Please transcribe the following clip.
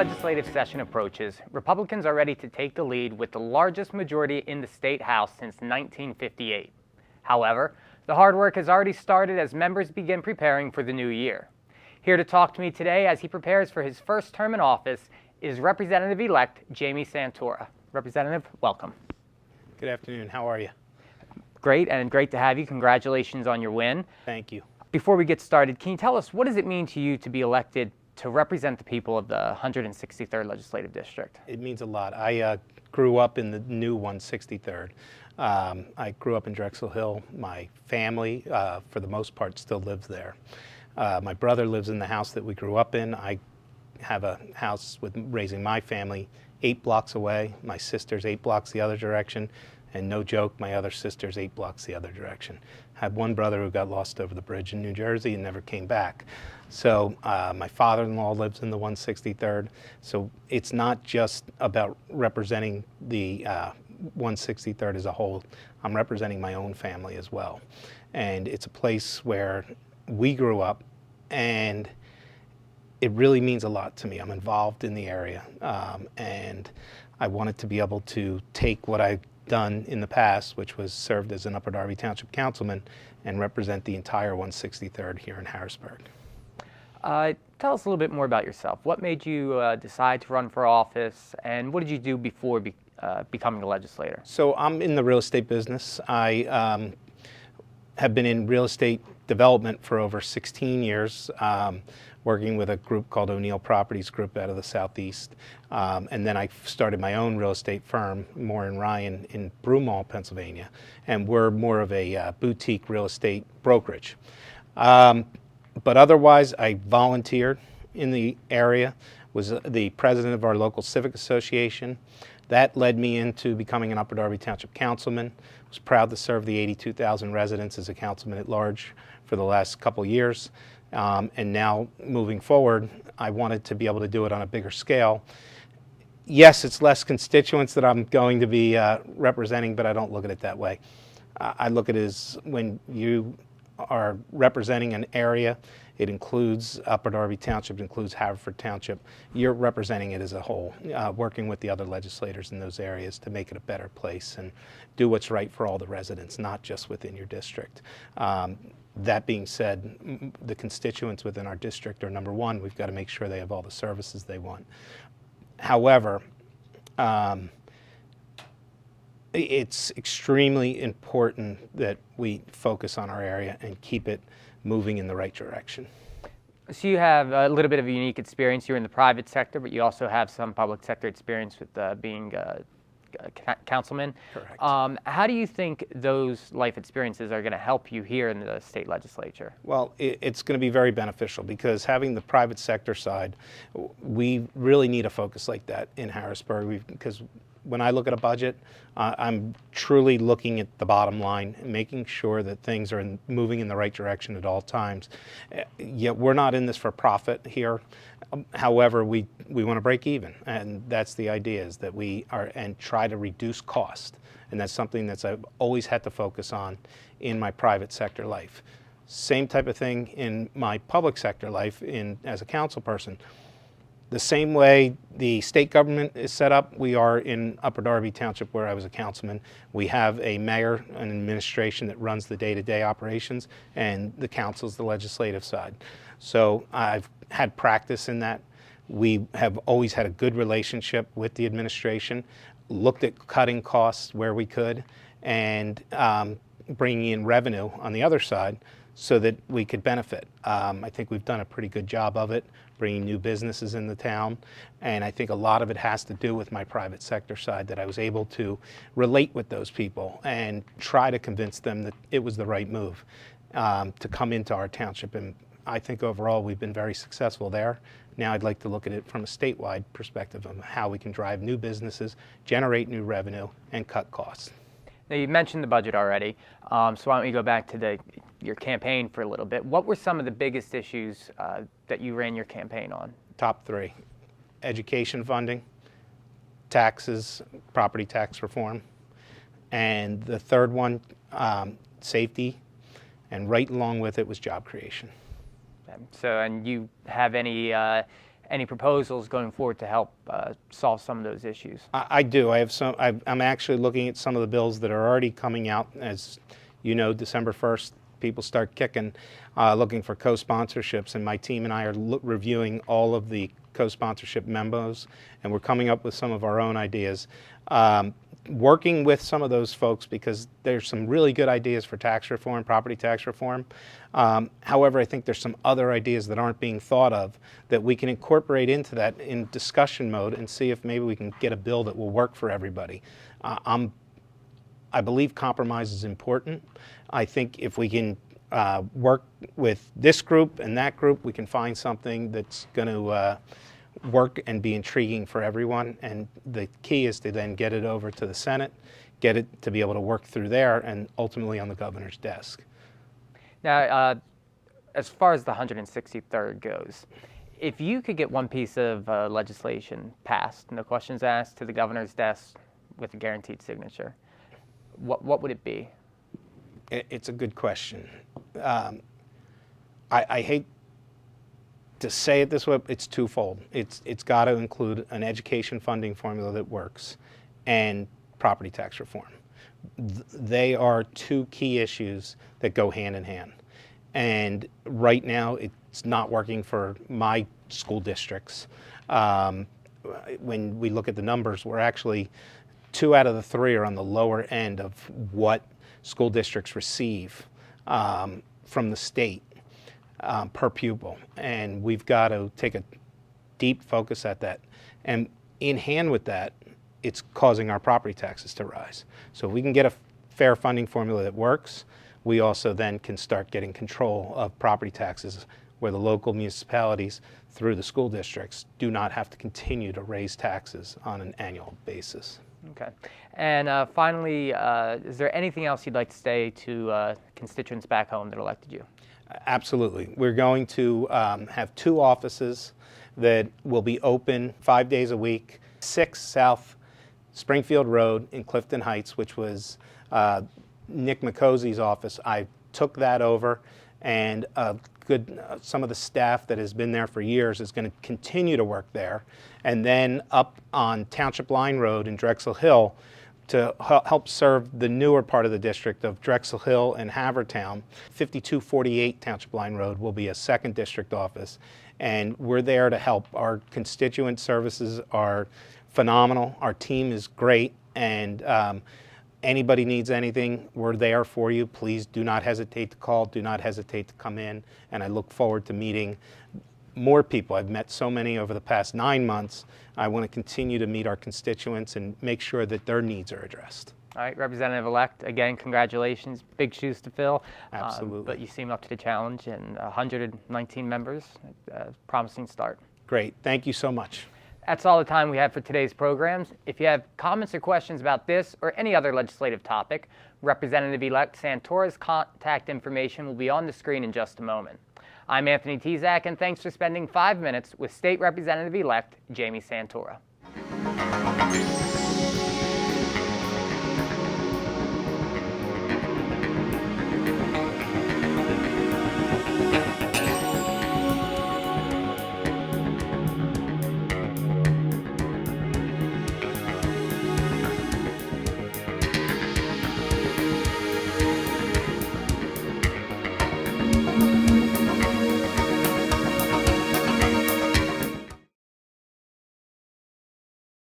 legislative session approaches, Republicans are ready to take the lead with the largest majority in the state house since 1958. However, the hard work has already started as members begin preparing for the new year. Here to talk to me today as he prepares for his first term in office is Representative-Elect Jamie Santora. Representative, welcome. Good afternoon. How are you? Great, and great to have you. Congratulations on your win. Thank you. Before we get started, can you tell us what does it mean to you to be elected to represent the people of the 163rd Legislative District? It means a lot. I grew up in the new 163rd. I grew up in Drexel Hill. My family, for the most part, still lives there. My brother lives in the house that we grew up in. I have a house with raising my family 8 blocks away. My sister's 8 blocks the other direction. And no joke, my other sister's 8 blocks the other direction. I had one brother who got lost over the bridge in New Jersey and never came back. So my father-in-law lives in the 163rd. So it's not just about representing the 163rd as a whole. I'm representing my own family as well. And it's a place where we grew up, and it really means a lot to me. I'm involved in the area, and I wanted to be able to take what I've done in the past, which was served as an Upper Darby Township councilman, and represent the entire 163rd here in Harrisburg. Tell us a little bit more about yourself. What made you decide to run for office, and what did you do before becoming a legislator? So I'm in the real estate business. I have been in real estate development for over 16 years, working with a group called O'Neill Properties Group out of the Southeast. And then I started my own real estate firm, more in Ryan, in Broomall, Pennsylvania. And we're more of a boutique real estate brokerage. But otherwise, I volunteered in the area, was the president of our local civic association. That led me into becoming an Upper Darby Township councilman. I was proud to serve the 82,000 residents as a councilman at large for the last couple years. And now, moving forward, I wanted to be able to do it on a bigger scale. Yes, it's less constituents that I'm going to be representing, but I don't look at it that way. I look at it as when you are representing an area, it includes Upper Darby Township, it includes Haverford Township. You're representing it as a whole, working with the other legislators in those areas to make it a better place and do what's right for all the residents, not just within your district. That being said, the constituents within our district are number one. We've got to make sure they have all the services they want. However, it's extremely important that we focus on our area and keep it moving in the right direction. So you have a little bit of a unique experience. You're in the private sector, but you also have some public sector experience with being a councilman. Correct. How do you think those life experiences are going to help you here in the state legislature? Well, it's going to be very beneficial because having the private sector side, we really need a focus like that in Harrisburg because when I look at a budget, I'm truly looking at the bottom line and making sure that things are moving in the right direction at all times. Yet we're not in this for profit here. However, we want to break even, and that's the idea, is that we are and try to reduce cost. And that's something that I've always had to focus on in my private sector life. Same type of thing in my public sector life as a council person. The same way the state government is set up, we are in Upper Darby Township where I was a councilman. We have a mayor, an administration that runs the day-to-day operations, and the council's the legislative side. So I've had practice in that. We have always had a good relationship with the administration, looked at cutting costs where we could, and bringing in revenue on the other side so that we could benefit. I think we've done a pretty good job of it, bringing new businesses in the town, and I think a lot of it has to do with my private sector side, that I was able to relate with those people and try to convince them that it was the right move to come into our township, and I think overall we've been very successful there. Now I'd like to look at it from a statewide perspective of how we can drive new businesses, generate new revenue, and cut costs. Now, you mentioned the budget already, so why don't we go back to your campaign for a little bit. What were some of the biggest issues that you ran your campaign on? Top 3: education funding, taxes, property tax reform, and the third one, safety, and right along with it was job creation. So, and you have any any proposals going forward to help solve some of those issues? I do. I have some. I'm actually looking at some of the bills that are already coming out. As you know, December 1st, people start kicking, looking for co-sponsorships, and my team and I are reviewing all of the co-sponsorship memos, and we're coming up with some of our own ideas. Working with some of those folks because there's some really good ideas for tax reform, property tax reform. However, I think there's some other ideas that aren't being thought of that we can incorporate into that in discussion mode and see if maybe we can get a bill that will work for everybody. I believe compromise is important. I think if we can work with this group and that group, we can find something that's going to work and be intriguing for everyone. And the key is to then get it over to the Senate, get it to be able to work through there, and ultimately on the governor's desk. Now, as far as the 163rd goes, if you could get one piece of legislation passed, no questions asked, to the governor's desk with a guaranteed signature, what would it be? It's a good question. I hate to say it this way, it's twofold. It's got to include an education funding formula that works and property tax reform. They are two key issues that go hand in hand. And right now, it's not working for my school districts. When we look at the numbers, we're actually 2 out of the 3 are on the lower end of what school districts receive from the state per pupil. And we've got to take a deep focus at that. And in hand with that, it's causing our property taxes to rise. So if we can get a fair funding formula that works, we also then can start getting control of property taxes where the local municipalities through the school districts do not have to continue to raise taxes on an annual basis. Okay. And finally, is there anything else you'd like to say to constituents back home that elected you? Absolutely. We're going to have 2 offices that will be open 5 days a week. 6 South Springfield Road in Clifton Heights, which was Nick McCosey's office. I took that over, and some of the staff that has been there for years is going to continue to work there. And then up on Township Line Road in Drexel Hill to help serve the newer part of the district of Drexel Hill and Havertown. 5248 Township Line Road will be a 2nd district office, and we're there to help. Our constituent services are phenomenal. Our team is great, and anybody needs anything, we're there for you. Please do not hesitate to call, do not hesitate to come in, and I look forward to meeting more people. I've met so many over the past 9 months. I want to continue to meet our constituents and make sure that their needs are addressed. All right, Representative-Elect, again, congratulations. Big shoes to fill. Absolutely. But you seem up to the challenge, and 119 members, promising start. Great. Thank you so much. That's all the time we have for today's programs. If you have comments or questions about this or any other legislative topic, Representative-Elect Santora's contact information will be on the screen in just a moment. I'm Anthony Tezak, and thanks for spending 5 minutes with State Representative-Elect Jamie Santora.